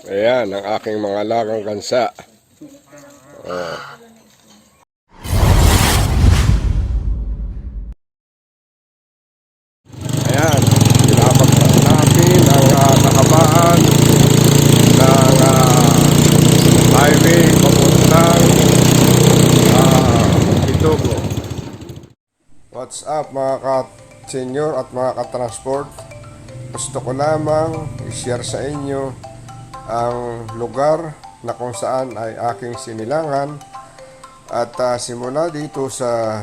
Ayan, ang aking mga alagang gansa. Oh. Ayan, pinapagpas natin ang kahabaan ng highway papuntang Itogo. What's up mga ka-senior at mga ka-transport? Gusto ko lamang i-share sa inyo ang lugar na kung saan ay aking sinilangan at simula dito sa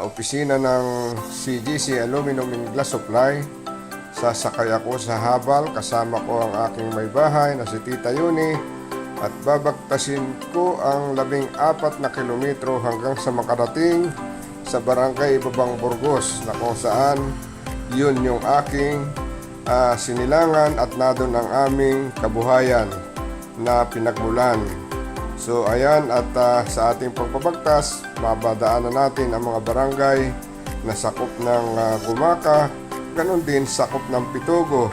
opisina ng CGC Aluminum and Glass Supply, sasakay ako sa habal kasama ko ang aking may bahay na si Tita Yuni at babagtasin ko ang 14 na kilometro hanggang sa makarating sa Barangay Ibabang Burgos na kung saan yun yung aking sinilangan at nadon ang aming kabuhayan na pinagmulan. So ayan, at sa ating pagbabagtas mabadaanan natin ang mga barangay na sakop ng Gumaka, ganon din sakop ng Pitugo.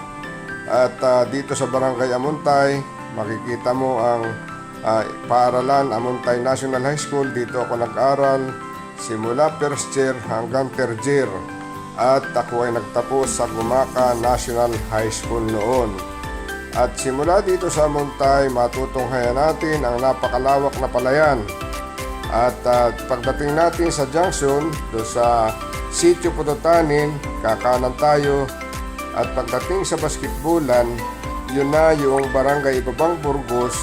At dito sa Barangay Amuntay makikita mo ang paaralan Amuntay National High School. Dito ako nag-aral simula first year hanggang third year. At ako ay nagtapos sa Gumaka National High School noon. At simula dito sa Amuntay, matutunghayan natin ang napakalawak na palayan. At pagdating natin sa junction, do sa Sitio Pudutanin, kakanan tayo. At pagdating sa Basketbulan, yun na yung Barangay Ibabang Burgos.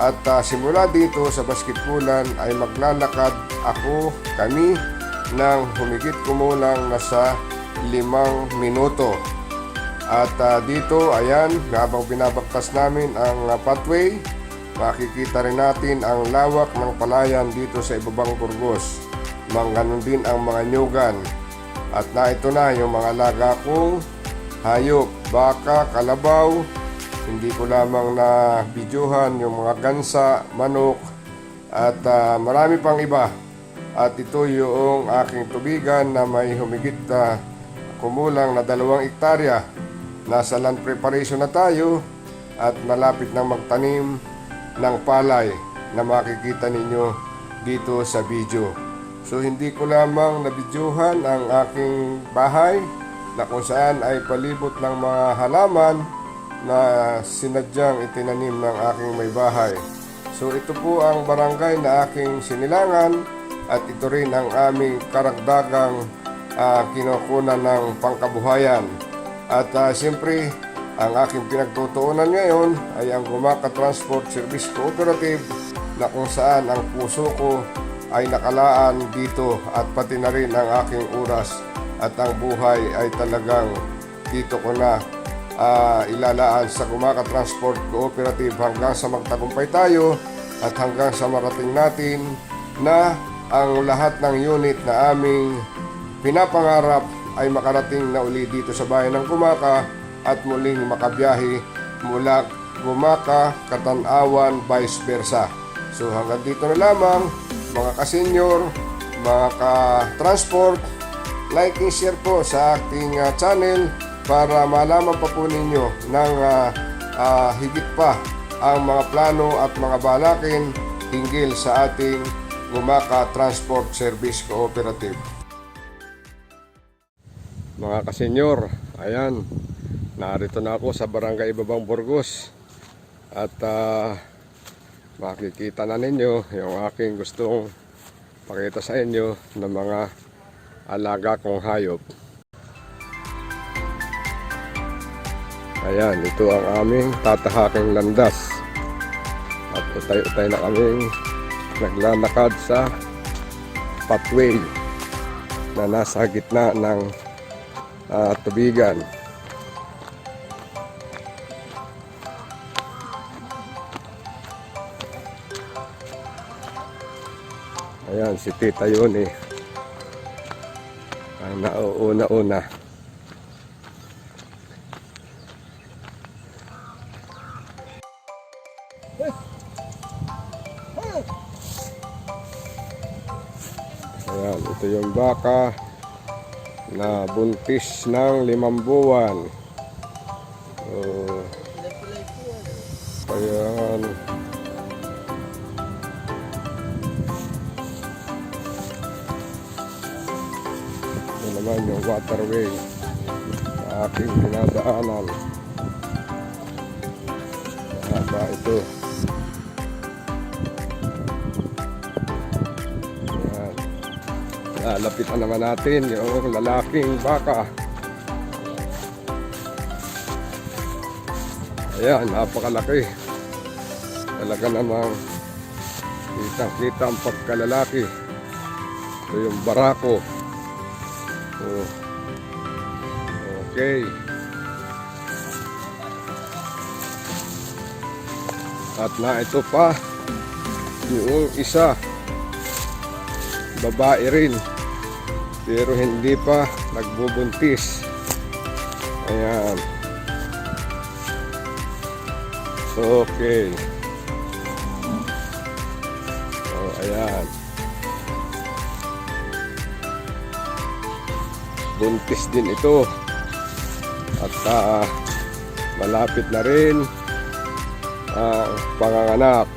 At simula dito sa Basketbulan ay maglalakad kami ng humigit kumulang nasa 5 minuto. At dito, ayan, habang binabagtas namin ang pathway, makikita rin natin ang lawak ng palayan dito sa Ibabang Burgos. Ganon din ang mga nyugan. At ito na yung mga alaga kong hayop, baka, kalabaw. Hindi ko lamang na videohan yung mga gansa, manok, at marami pang iba. At ito yung aking tubigan na may humigit kumulang na 2 hektarya. Nasa land preparation na tayo at malapit na magtanim ng palay na makikita ninyo dito sa video. So hindi ko lamang nabidyohan ang aking bahay na kung saan ay palibot ng mga halaman na sinadyang itinanim ng aking may bahay. So ito po ang barangay na aking sinilangan. At ito rin ang aming karagdagang kinukunan ng pangkabuhayan. At siyempre, ang aking pinagtutuunan ngayon ay ang Gumaka Transport Service Cooperative na kung saan ang puso ko ay nakalaan dito at pati na rin ang aking oras at ang buhay ay talagang dito ko na ilalaan sa Gumaka Transport Cooperative hanggang sa magtagumpay tayo at hanggang sa marating natin na ang lahat ng unit na aming pinapangarap ay makarating na uli dito sa bayan ng Gumaka at muling makabiyahe mula Gumaka, Katanawan, vice versa. So hanggang dito na lamang mga ka-senior, mga ka-transport, like and share po sa ating channel para malaman pa po ninyo ng higit pa ang mga plano at mga balakin hinggil sa ating Gumaka Transport Service Cooperative. Mga ka-senior, ayan, narito na ako sa Barangay Ibabang Burgos at makikita na ninyo yung aking gustong pakita sa inyo ng mga alaga kong hayop. Ayan, ito ang aming tatahaking landas at utay-utay na kaming naglalakad sa pathway na nasa gitna ng tubigan. Ayan si Tita Yuni ang nauuna-una. Ayan, ito yung baka na buntis ng 5 buwan. Ayan. Ito naman yung waterway sa aking dinadaanan. Mahaba ito. Ayan. Lalapitan naman natin yung lalaking baka. Ayan, napakalaki. Talaga namang kitang-kita ang pagkalalaki. Ito yung barako. Oh. Okay. At na ito pa yung isa, babae rin, pero hindi pa nagbubuntis. Ayan. Okay. Oh, ayan. Buntis din ito. At malapit na rin ang panganganak.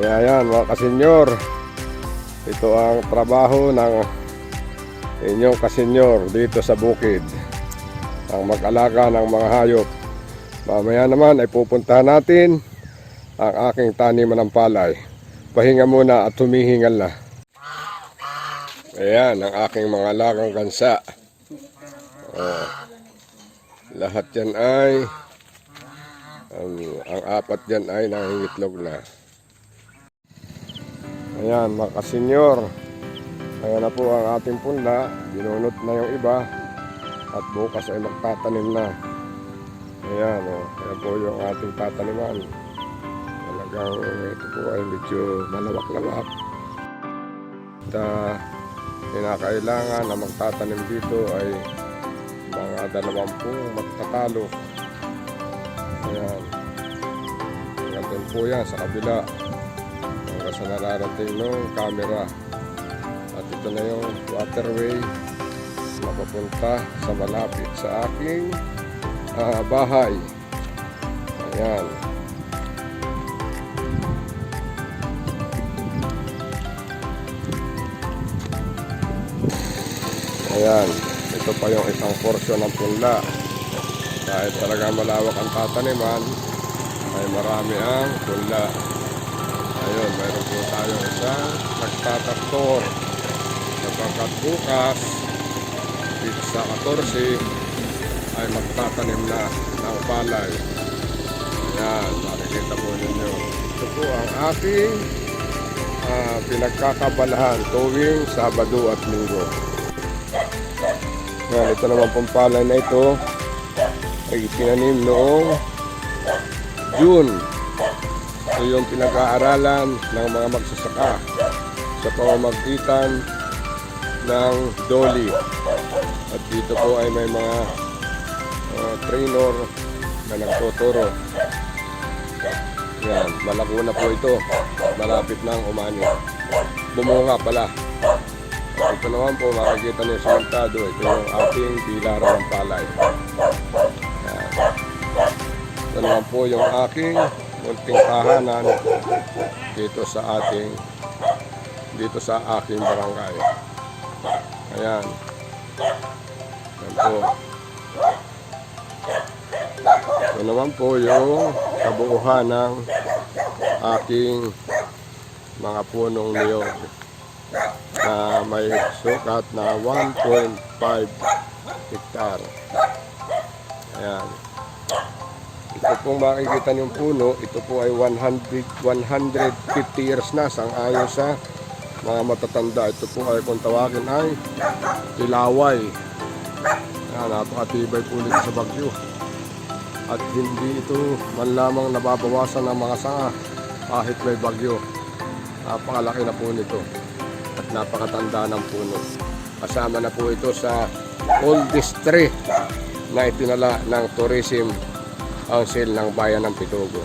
Ayan mga kasenyor. Ito ang trabaho ng inyong kasenyor dito sa bukid. Ang mag-alaga ng mga hayop. Mamaya naman ay pupuntahan natin ang aking taniman ng palay. Pahinga muna at humihingal na. Ayan ang aking mga alagang gansa. Lahat yan ay ang apat yan ay nangingitlog na. Ayan mga kasenyor. Ayan na po ang ating punla. Binunot na yung iba. At bukas ay magtatanim na. Ayan o, ayan po yung ating tataniman. Talagang ito po ay medyo malawak-lawak. At kinakailangan na magtatanim dito ay mga 20 magtatalo. Ayan. Hanggang po yan sa kabila. Hanggang sa nararating ng camera. At ito na yung waterway na papunta sa malapit sa aking bahay. Ayan. Ayan. Ito pa yung isang porsyon ng punla. Kahit talaga malawak ang tataniman, ay marami ang punla. Ayun, mayroon po tayong isang nagtataktor. Sapagkat bukas, dito sa 14, ay magtatanim na ng palay. Ayan, makikita po ninyo. Ito po ang aking pinagkakabalahan tuwing Sabado at Linggo. Ayan, ito naman pong palay na ito ay tinanim noong June. Ito yung pinag-aaralan ng mga magsasaka sa pamamagitan ng dolly. At dito po ay may mga trainer na nagtuturo. Yan, malako na po ito. Malapit nang umani. Bumunga pala. At ito naman po, makikita niyo sa merkado. Ito yung ating bilaran ng palay. Yan. Ito naman po yung aking munting tahanan dito sa aking barangay. Ayan. Yan po. Ito naman po yung kabuuhan ng aking mga punong niyog na may sukat na 1.5 hektar. Ayan. Ito pong makikita niyong puno, ito po ay 150 years na sang-ayon sa mga matatanda. Ito po ay kung tawagin ay Tilaway. Ayan, napakatibay po nito sa bagyo. At hindi ito man lamang nababawasan ng mga sanga kahit may bagyo. Napakalaki na po nito at napakatanda ng puno. Kasama na po ito sa oldest tree na itinala ng Tourism Council ng Bayan ng Pitugo.